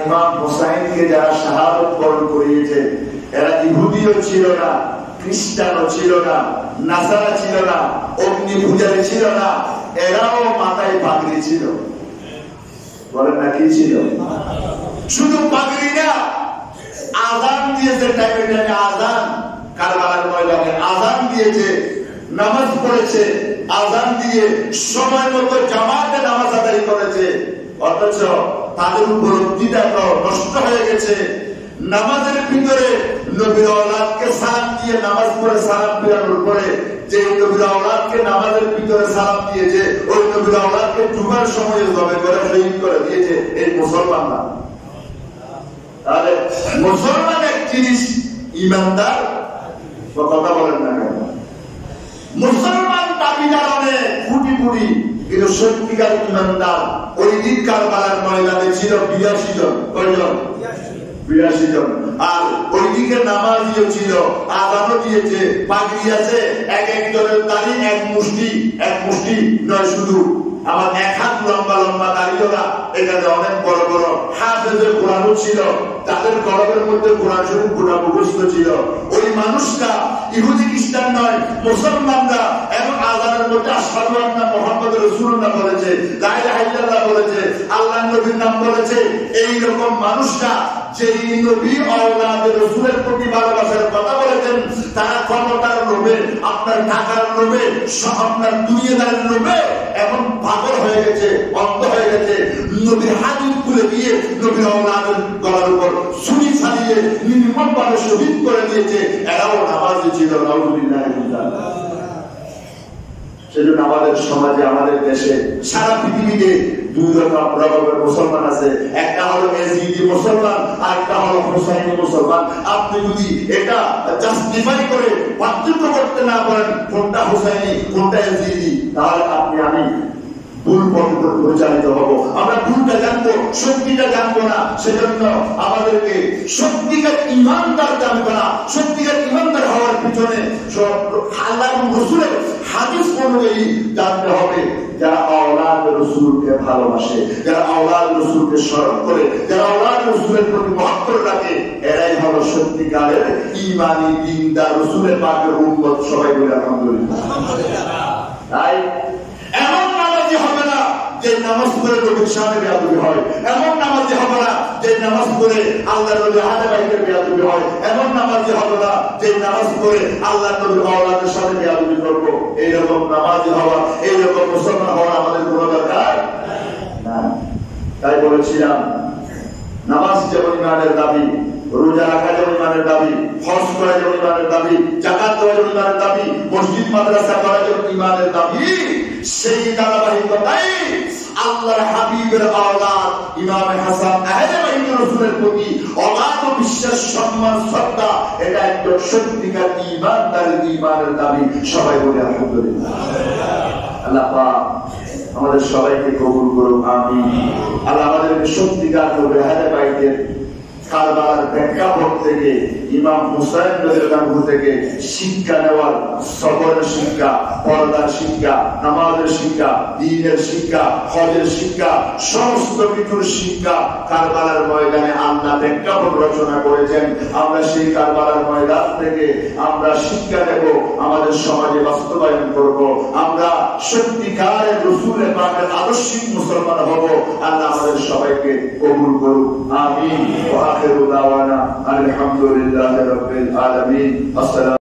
ইমাম হোসাইনকে যারা শাহাদত বরণ করিয়েছে এরা ইহুদিও ছিল না, খ্রিস্টানও ছিল না, নাসারা ছিল না, অগ্নি পূজারী ছিল না, এরাও মাথায় পাগড়ি ছিল। বলেন না কি ছিল? শুধু পাগড়ি না, আযান দিয়েছে টাইমে টাইমে, আযান কারবালার ময়দানে আযান দিয়েছে, নামাজ পড়েছে, আযান দিয়ে সময় মতো জামাতে নামাজ আদায় করেছে। অথচ তাদের উপলব্ধিটা নষ্ট হয়ে গেছে। নামাজের ভিতরে নবীর আওলাদকে সালাম দিয়ে নামাজ পড়ে সালাম ফেরানোর পরে যে নবীর আওলাদকে নামাজের ভিতরে সালাম দিয়েছে, ওই নবীর আওলাদকে ডুবার সময় জবে করে শহীদ করে দিয়েছে এই মুসলমানরা। তাহলে মুসলমান এক জিনিস, ইমানদার কথা বলেন না কেন? মুসলমান দাবিদার অনেক কোটি কোটি, কিন্তু সত্যিকার ইমানদার ওই দিন কারবালার ময়দানে ছিল 82 জন। কয়জন? 82 জন। আর ওই দিকে নামাজিও ছিল, আযানও দিয়েছে, পাগড়ি আছে, এক একজনের দাড়ি এক মুষ্টি নয়, শুধু আমার এক হাত লম্বা লম্বা দাড়িওয়ালা, এখানে অনেক বড় বড় হাফেজে কোরআনও ছিল, তাদের কলমের মধ্যে কোরআন শরীফ গোটা মুখস্থ ছিল। ওই মানুষটা ইহুদি খ্রিস্টান নয়, মুসলমানরা এবং আযানের মধ্যে আশহাদু আন্না মুহাম্মাদুর রাসূলুল্লাহ বলেছে, লা ইলাহা ইল্লাল্লাহ বলেছে, আল্লাহর নবীর নাম বলেছে। এই রকম মানুষটা যেই নবী আওলাদের রাসূলের প্রতি ভালোবাসার কথা বলেছেন, তারা ক্ষমতার লোভে, আপনার টাকার লোভে, আপনার দুনিয়াদারির লোভে এমন পাগল হয়ে গেছে, অন্ধ হয়ে গেছে, নবীর হাদিস খুলে দিয়ে নবীর আওলাদের গলার উপর ছুরি চালিয়ে নির্মমভাবে শহীদ করে দিয়েছে। এরাও নামাজি ছিল। নাউযুবিল্লাহ। সেজন্য আমাদের সমাজে, আমাদের দেশে, সারা পৃথিবীতে দুই রকমের মুসলমান আছে। একটা হলো এজিদি মুসলমান, আর একটা হলো হুসাইনি মুসলমান। আপনি যদি এটা জাস্টিফাই করে পার্থক্য করতে না পারেন কোনটা হুসাইনি কোনটা এজিদি, তাহলে আপনি আমি ভুল পথে পরিচালিত হব। আমরা ভুলটা জানবো, সত্যিটা জানবো না। সেজন্য আমাদেরকে সত্যিকার ইমানদার জানবো না। সত্যিকার ইমানদার হওয়ার পিছনে আল্লাহ এবং রাসূলের হাদিস অনুযায়ী জানতে হবে। যারা আওলাদ রাসূলকে ভালোবাসে, যারা আওলাদ রাসূলকে স্মরণ করে, যারা আওলাদ রাসূলের প্রতি মহব্বত রাখে, এরাই হলো সত্যিকারের ঈমানি দ্বীনদার রাসূলের পাকের উম্মত। সবাই বলে আলহামদুলিল্লাহ। তাই এমন নামাজি হবে না যে নামাজ পড়ে নবীর সামনে বেয়াদবি হয়, এমন নামাজি হবে না যে নামাজ পড়ে আল্লাহর নবীর আহলে বাইতের বেয়াদবি হয়, এমন নামাজি হবে না যে নামাজ পড়ে আল্লাহর নবীর আওলাদের সাথে বেয়াদবি করব। এইরকম নামাজি হওয়া, এইরকম মুসলমান হওয়া আমাদের কোনো দরকার না। তাই বলেছিলাম, নামাজ যেমন ইমানের দাবি, রোজা রাখা যেমন ইমানের দাবি, হজ করা যেমন ইমানের দাবি, যাকাত দেওয়া যেমন ইমানের দাবি, মসজিদ মাদ্রাসা করা যেমন ইমানের দাবি, সেই ধারাবাহিকতাই আল্লাহর হাবিবের আওলাদ ইমাম হাসান আহলে বাইত রাসূলের প্রতি অগাধ বিশ্বাস, সম্মান, শ্রদ্ধা, এটা একটা সত্যিকার ঈমানদারের ঈমানের দাবি। সবাই বলে আলহামদুলিল্লাহ। আল্লাহ পাক আমাদের সবাইকে কবুল করুন, আমিন। আল্লাহ আমাদেরকে সত্যিকার আহলে বাইতের কারবালার প্রেক্ষাপট থেকে, ইমাম হুসাইন রাদিয়াল্লাহু আনহু থেকে শিক্ষা নেওয়ার, সবরের শিক্ষা, পর্দার শিক্ষা, নামাজের শিক্ষা, দ্বীনের শিক্ষা, হজের শিক্ষা, সমস্ত কিছুর শিক্ষা কারবালার ময়দানে আল্লাহ প্রেক্ষাপট রচনা করেছেন। আমরা সেই কারবালার ময়দান থেকে আমরা শিক্ষা নেব, আমাদের সমাজে বাস্তবায়ন করব, আমরা সত্যিকারের রাসূলের পাকের আদর্শিক মুসলমান হব। আল্লাহ আমাদের সবাইকে কবুল করুন, আমিন। আখিরু দাওয়ানা আলহামদুলিল্লাহি রাব্বিল আলামিন। আসসালামু